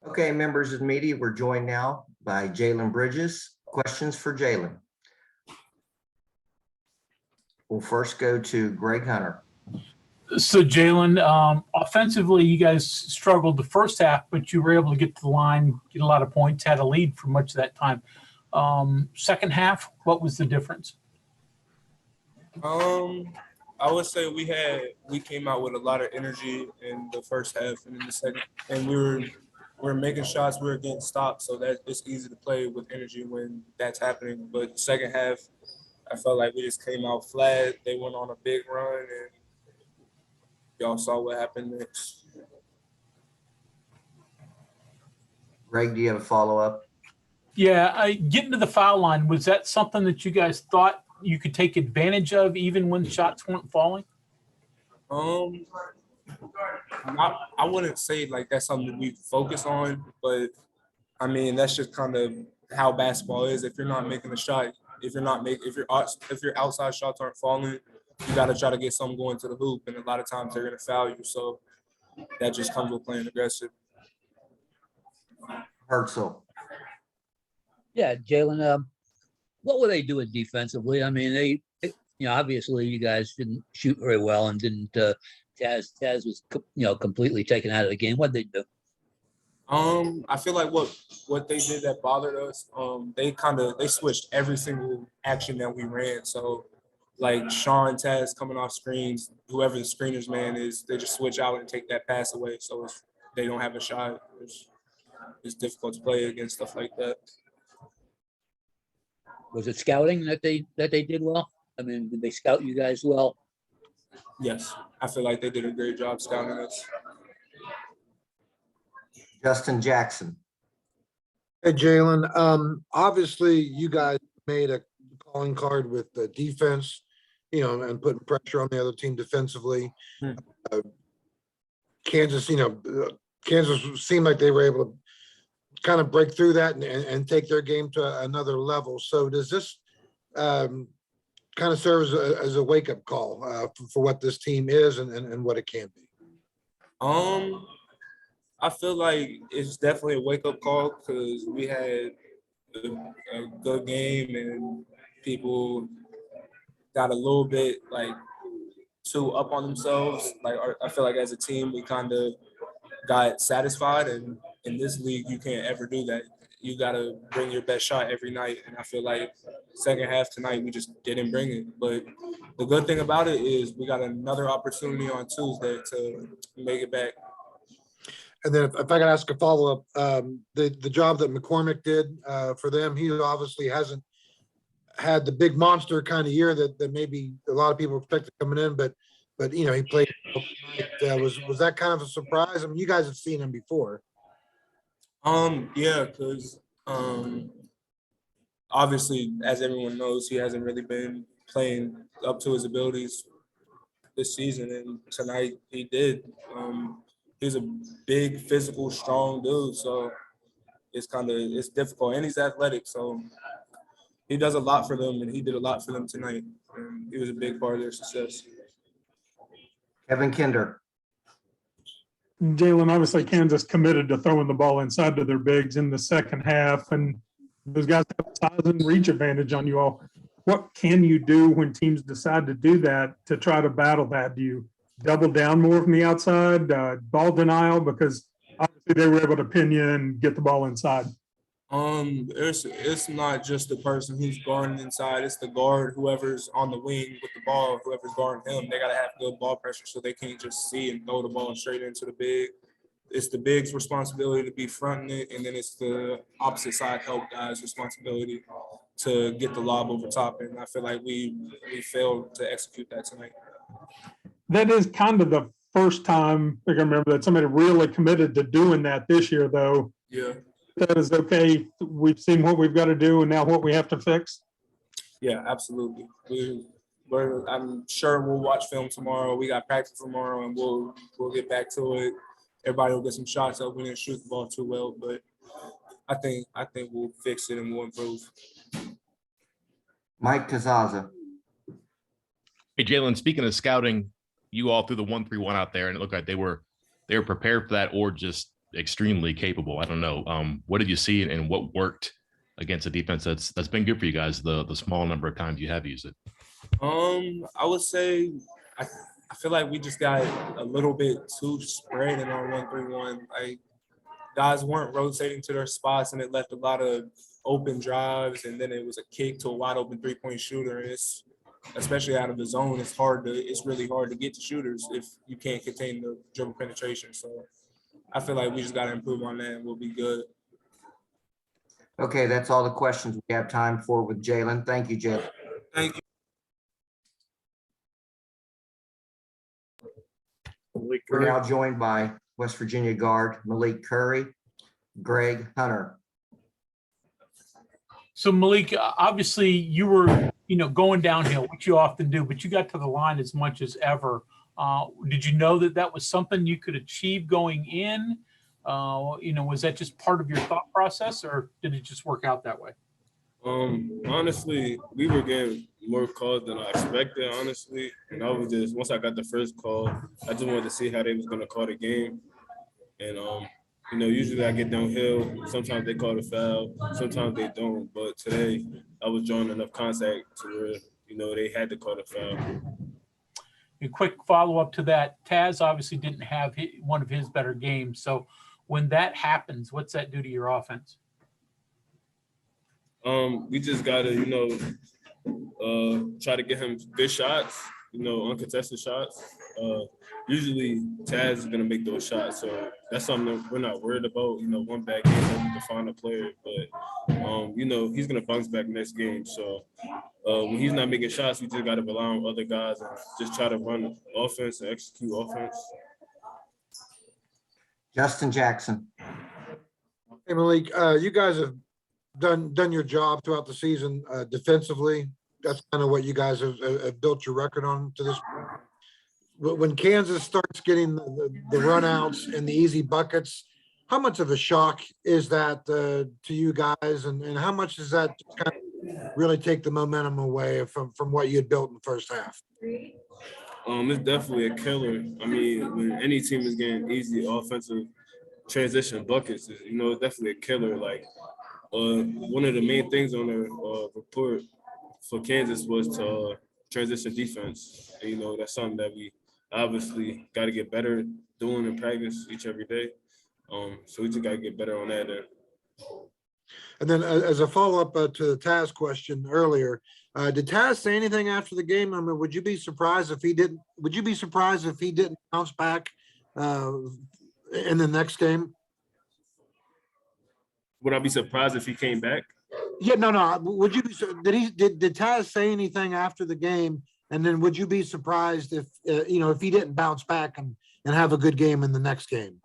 Okay, members of the media, we're joined now by Jalen Bridges. Questions for Jalen? We'll first go to Greg Hunter. So Jalen, offensively, you guys struggled the first half, but you were able to get to the line, get a lot of points, had a lead for much of that time. Second half, what was the difference? I would say we came out with a lot of energy in the first half and in the second, and we were making shots, we were getting stopped, so that it's easy to play with energy when that's happening. But second half, I felt like we just came out flat. They went on a big run, and y'all saw what happened next. Greg, do you have a follow-up? Yeah, getting to the foul line, was that something that you guys thought you could take advantage of even when shots weren't falling? I wouldn't say like that's something we focus on, but I mean that's just kind of how basketball is. If you're not making a shot, if your outside shots aren't falling, you got to try to get something going to the hoop, and a lot of times they're gonna foul you. So that just comes with playing aggressive. Herzl. Yeah, Jalen, what were they doing defensively? I mean, obviously you guys didn't shoot very well and didn't, Taz was, completely taken out of the game. What did they do? I feel like what they did that bothered us, they switched every single action that we ran. So like Sean, Taz coming off screens, whoever the screener's man is, they just switch out and take that pass away. So they don't have a shot. It's difficult to play against stuff like that. Was it scouting that they did well? I mean, did they scout you guys well? Yes, I feel like they did a great job scouting us. Justin Jackson. Hey, Jalen. Obviously, you guys made a calling card with the defense, and putting pressure on the other team defensively. Kansas seemed like they were able to kind of break through that and take their game to another level. So does this kind of serve as a wake-up call for what this team is and what it can be? I feel like it's definitely a wake-up call because we had a good game and people got a little bit like too up on themselves. Like I feel like as a team we kind of got satisfied, and in this league you can't ever do that. You gotta bring your best shot every night, and I feel like second half tonight we just didn't bring it. But the good thing about it is we got another opportunity on Tuesday to make it back. And then if I can ask a follow-up, the job that McCormick did for them, he obviously hasn't had the big monster kind of year that maybe a lot of people expected coming in, but he played. Was that kind of a surprise? I mean, you guys have seen him before. Yeah, because obviously, as everyone knows, he hasn't really been playing up to his abilities this season, and tonight he did. He's a big, physical, strong dude, so it's difficult, and he's athletic, so he does a lot for them, and he did a lot for them tonight. And he was a big part of their success. Kevin Kinder. Jalen, obviously Kansas committed to throwing the ball inside to their bigs in the second half, and those guys have a size and reach advantage on you all. What can you do when teams decide to do that to try to battle that? Do you double down more from the outside, ball denial? Because obviously they were able to pin you and get the ball inside. It's not just the person who's guarding inside, it's the guard, whoever's on the wing with the ball, whoever's guarding him. They got to have good ball pressure so they can't just see and throw the ball straight into the big. It's the big's responsibility to be fronting it, and then it's the opposite side help guys' responsibility to get the lob over top. And I feel like we failed to execute that tonight. That is kind of the first time I can remember that somebody really committed to doing that this year, though. Yeah. That is okay. We've seen what we've got to do and now what we have to fix. Yeah, absolutely. I'm sure we'll watch film tomorrow. We got practice tomorrow, and we'll get back to it. Everybody will get some shots up. We didn't shoot the ball too well, but I think we'll fix it and we'll improve. Mike Kazaza. Hey, Jalen, speaking of scouting, you all threw the 1-3-1 out there, and it looked like they were they were prepared for that or just extremely capable? I don't know. What did you see and what worked against a defense that's been good for you guys the small number of times you have used it? I would say I feel like we just got a little bit too spread in our 1-3-1. Like guys weren't rotating to their spots, and it left a lot of open drives, and then it was a kick to a wide open 3-point shooter. And it's, especially out of the zone, it's really hard to get to shooters if you can't contain the dribble penetration. So I feel like we just got to improve on that and we'll be good. Okay, that's all the questions we have time for with Jalen. Thank you, Jalen. Thank you. We're now joined by West Virginia guard Malik Curry, Greg Hunter. So Malik, obviously you were, going downhill, which you often do, but you got to the line as much as ever. Did you know that was something you could achieve going in? Was that just part of your thought process, or did it just work out that way? Honestly, we were getting more calls than I expected, honestly. And I was just, once I got the first call, I just wanted to see how they was going to call the game. And, usually I get downhill. Sometimes they call the foul. Sometimes they don't. But today I was drawing enough contact to where, they had to call the foul. A quick follow-up to that, Taz obviously didn't have one of his better games. So when that happens, what's that do to your offense? We just gotta, try to get him good shots, uncontested shots. Usually Taz is gonna make those shots, so that's something that we're not worried about. One bad game we can find a player, but he's gonna bounce back next game. So when he's not making shots, we just gotta rely on other guys and just try to run offense and execute offense. Justin Jackson. Hey, Malik, you guys have done your job throughout the season defensively. That's kind of what you guys have built your record on to this point. When Kansas starts getting the runouts and the easy buckets, how much of a shock is that to you guys, and how much does that kind of really take the momentum away from what you had built in the first half? It's definitely a killer. I mean, when any team is getting easy offensive transition buckets, it's definitely a killer. Like one of the main things on the report for Kansas was to transition defense. And, that's something that we obviously got to get better doing in practice every day. So we just got to get better on that. And then as a follow-up to the Taz question earlier, did Taz say anything after the game? I mean, would you be surprised if he didn't? Would you be surprised if he didn't bounce back in the next game? Would I be surprised if he came back? Yeah, no. Would you be? Did Taz say anything after the game? And then would you be surprised if if he didn't bounce back and have a good game in the next game?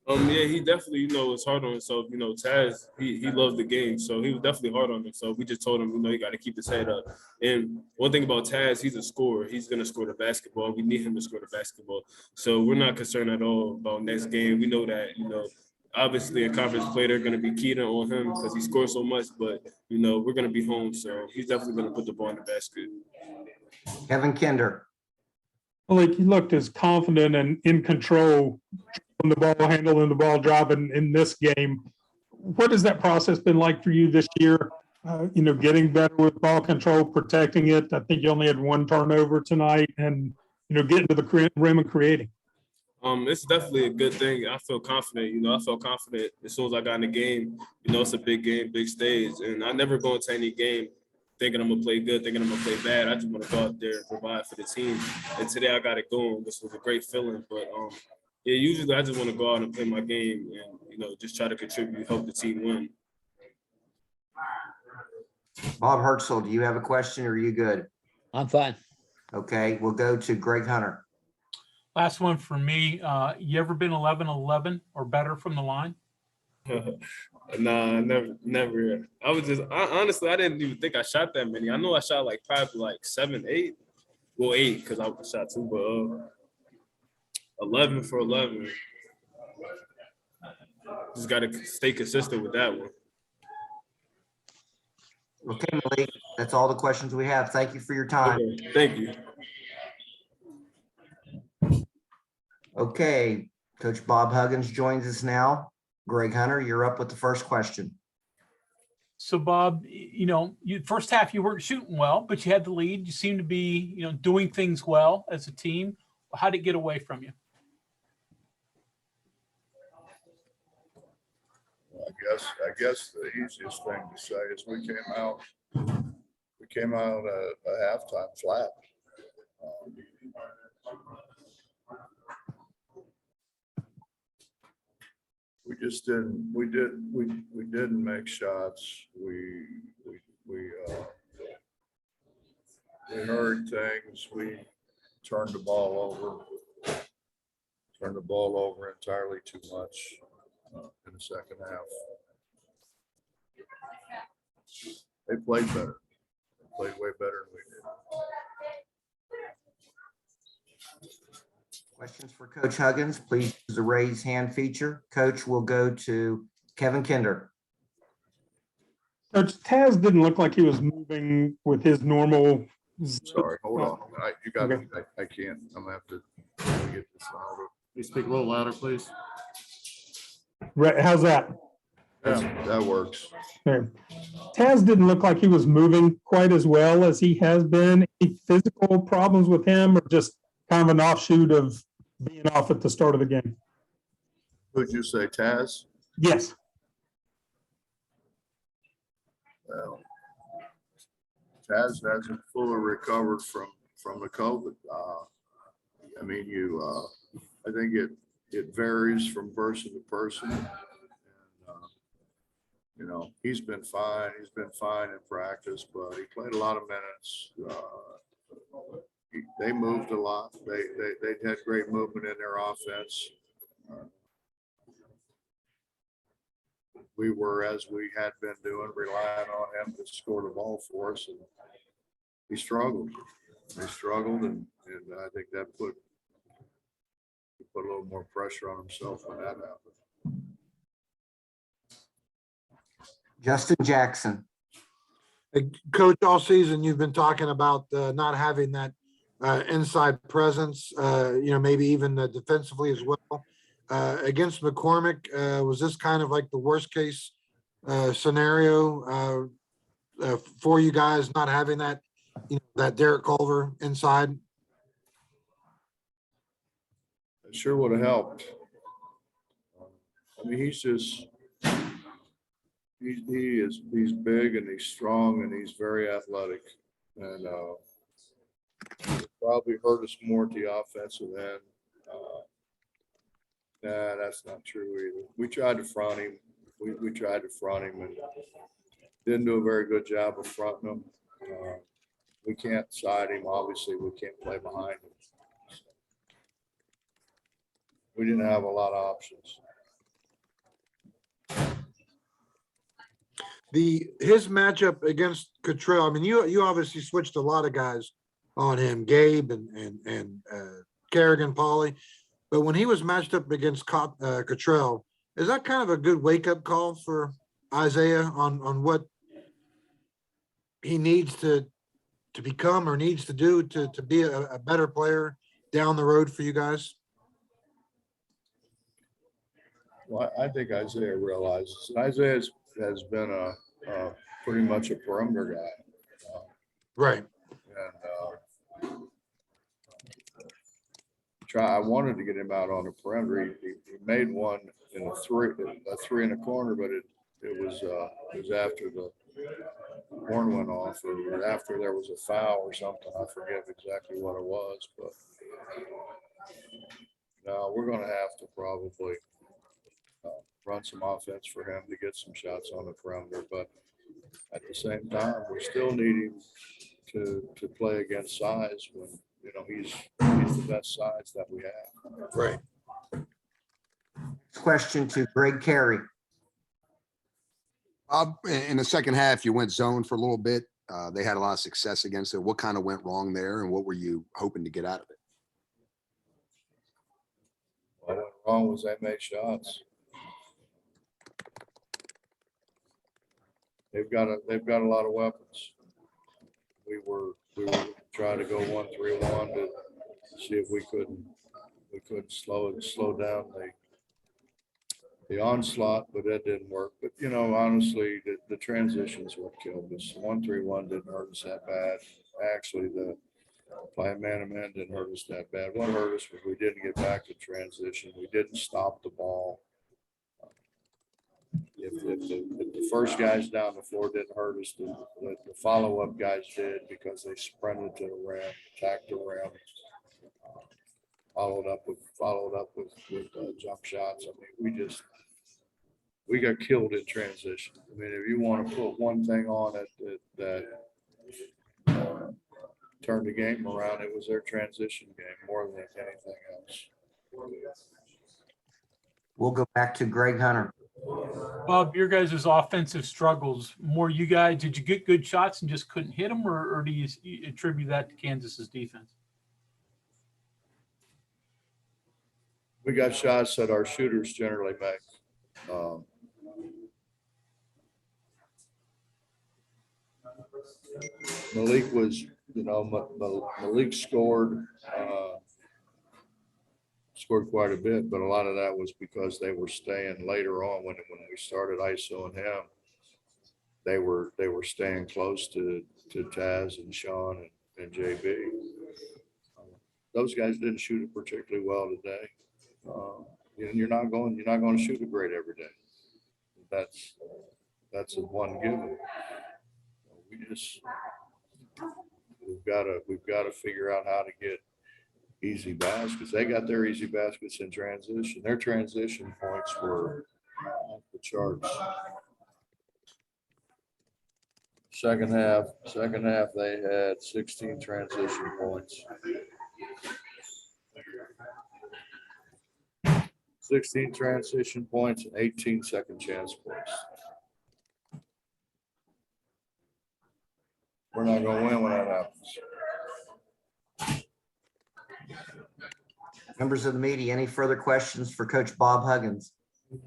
Yeah, he definitely, was hard on himself. Taz, he loves the game, so he was definitely hard on himself. We just told him, he got to keep his head up. And one thing about Taz, he's a scorer. He's going to score the basketball. We need him to score the basketball. So we're not concerned at all about next game. We know that, obviously a conference play, they're going to be keyed on him because he scores so much, but, we're going to be home. So he's definitely going to put the ball in the basket. Kevin Kinder. Like, he looked as confident and in control on the ball, handling the ball, driving in this game. What has that process been like for you this year? Getting better with ball control, protecting it. I think you only had one turnover tonight, and getting to the rim and creating. It's definitely a good thing. I feel confident. I felt confident as soon as I got in the game. It's a big game, big stage, and I never go into any game thinking I'm gonna play good, thinking I'm gonna play bad. I just want to go out there and provide for the team. And today I got it going, which was a great feeling. But yeah, usually I just want to go out and play my game and just try to contribute, help the team win. Bob Hertzel, do you have a question or are you good? I'm fine. Okay, we'll go to Greg Hunter. Last one for me. You ever been 11-11 or better from the line? Nah, never. Honestly, I didn't even think I shot that many. I know I shot probably 7, 8. Well, 8 because I shot 2, but 11 for 11. Just got to stay consistent with that one. Okay, Malik, that's all the questions we have. Thank you for your time. Okay, thank you. Okay, Coach Bob Huggins joins us now. Greg Hunter, you're up with the first question. So Bob, you first half you weren't shooting well, but you had the lead. You seemed to be, doing things well as a team. How did it get away from you? I guess the easiest thing to say is we came out at halftime flat. We just didn't. We didn't make shots. We heard things. We turned the ball over. Turned the ball over entirely too much in the second half. They played better. They played way better than we did. Questions for Coach Huggins, please use the raise hand feature. Coach will go to Kevin Kinder. Coach, Taz didn't look like he was moving with his normal. Sorry, hold on. You got Okay. I can't. I'm gonna have to get this louder. You speak a little louder, please. Right, how's that? That works. Okay. Taz didn't look like he was moving quite as well as he has been. Any physical problems with him, or just kind of an offshoot of being off at the start of the game? Who'd you say, Taz? Yes. Well, Taz hasn't fully recovered from the COVID. I mean, I think it varies from person to person. And, he's been fine. He's been fine in practice, but he played a lot of minutes. They moved a lot. They had great movement in their offense. We were, as we had been doing, relying on him to score the ball for us, and he struggled. And I think that put a little more pressure on himself when that happened. Justin Jackson. Hey, Coach, all season you've been talking about not having that inside presence, maybe even defensively as well. Against McCormick, was this kind of like the worst case scenario for you guys, not having that, that Derek Culver inside? It sure would have helped. I mean, he's big and he's strong and he's very athletic, and probably hurt us more at the offensive end. Nah, that's not true either. We tried to front him. We tried to front him and didn't do a very good job of fronting him. We can't side him. Obviously, we can't play behind him. We didn't have a lot of options. His matchup against Cottrell, I mean, you obviously switched a lot of guys on him, Gabe and Kerrigan, Pauly. But when he was matched up against Cottrell, is that kind of a good wake-up call for Isaiah on what he needs to become or needs to do to be a better player down the road for you guys? Well, I think Isaiah realizes. Isaiah has been pretty much a perimeter guy. Right. And I wanted to get him out on the perimeter. He made one in a three in the corner, but it was after the horn went off, or after there was a foul or something. I forget exactly what it was, but no, we're going to have to probably run some offense for him to get some shots on the perimeter. But at the same time, we still need him to play against size when he's the best size that we have. Right. Question to Greg Carey. In the second half, you went zone for a little bit. They had a lot of success against it. What kind of went wrong there, and what were you hoping to get out of it? What went wrong was they made shots. They've got a lot of weapons. We were trying to go 1-3-1 to see if we couldn't we couldn't slow down the onslaught, but that didn't work. But, you know, honestly, the transitions what killed us. 1-3-1 didn't hurt us that bad. Actually, the playing man-to-man didn't hurt us that bad. What hurt us was we didn't get back to transition. We didn't stop the ball. If the first guys down the floor didn't hurt us, the follow-up guys did, because they sprinted to the rim, attacked the rim, followed up with jump shots. I mean, we got killed in transition. I mean, if you want to put one thing on it that turned the game around, it was their transition game more than anything else. We'll go back to Greg Hunter. Bob, your guys' offensive struggles, more you guys, did you get good shots and just couldn't hit them, or do you attribute that to Kansas's defense? We got shots that our shooters generally make. Malik was, you know, Malik scored quite a bit, but a lot of that was because they were staying later on when we started ISOing him. They were staying close to Taz and Sean and JB. Those guys didn't shoot it particularly well today. You're not going to shoot it great every day. That's a one given. We've got to figure out how to get easy baskets. They got their easy baskets in transition. Their transition points were off the charts. Second half, they had 16 transition points. 16 transition points and 18 second chance points. We're not going to win when that happens. Members of the media, any further questions for Coach Bob Huggins?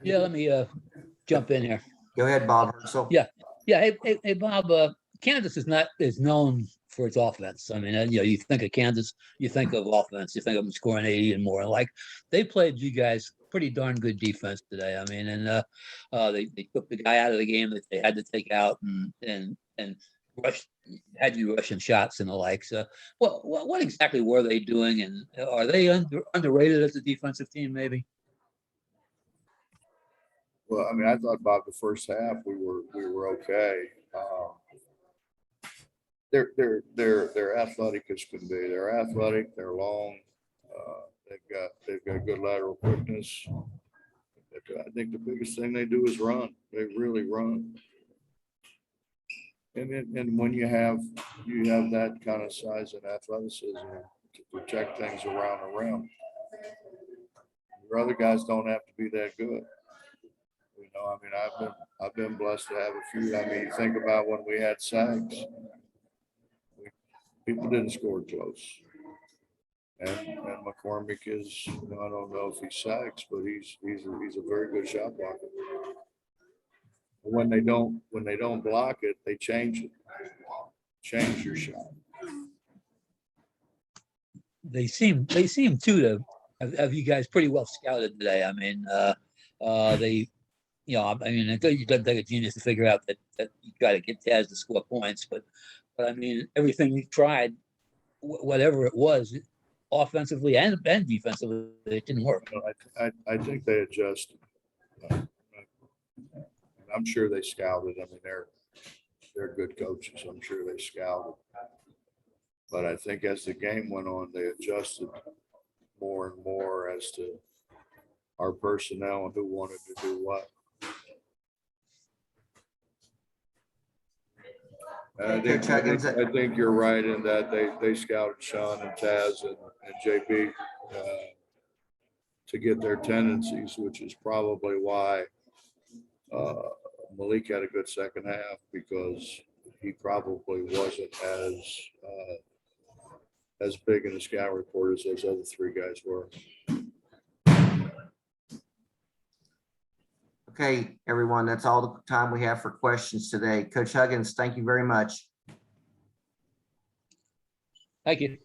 Yeah, let me jump in here. Go ahead, Bob Herschel. Yeah. Hey, Bob. Kansas is known for its offense. I mean, you think of Kansas, you think of offense, you think of them scoring 80 and more. Like, they played you guys pretty darn good defense today. I mean, and they took the guy out of the game that they had to take out, and had you rushing shots and the like. So, what exactly were they doing, and are they underrated as a defensive team? Maybe. Well, I mean, I thought about the first half we were okay. They're athletic as can be. They're athletic. They're long. They've got good lateral quickness. I think the biggest thing they do is run. They really run. And when you have that kind of size and athleticism to protect things around the rim, your other guys don't have to be that good. You know, I mean, I've been blessed to have a few. I mean, you think about when we had sacks, people didn't score close. And McCormick is, you know, I don't know if he sacks, but he's a very good shot blocker. When they don't block it, they change it. Change your shot. They seem too to have you guys pretty well scouted today. I mean, it doesn't take a genius to figure out that you got to get Taz to score points, but I mean, everything you tried, whatever it was, offensively and defensively, it didn't work. I think they adjusted. I'm sure they scouted. I mean, they're good coaches. I'm sure they scouted. But I think as the game went on, they adjusted more and more as to our personnel and who wanted to do what. I think you're right in that they scouted Sean and Taz and JB to get their tendencies, which is probably why Malik had a good second half, because he probably wasn't as big in the scout report as those other three guys were. Okay, everyone, that's all the time we have for questions today. Coach Huggins, thank you very much. Thank you.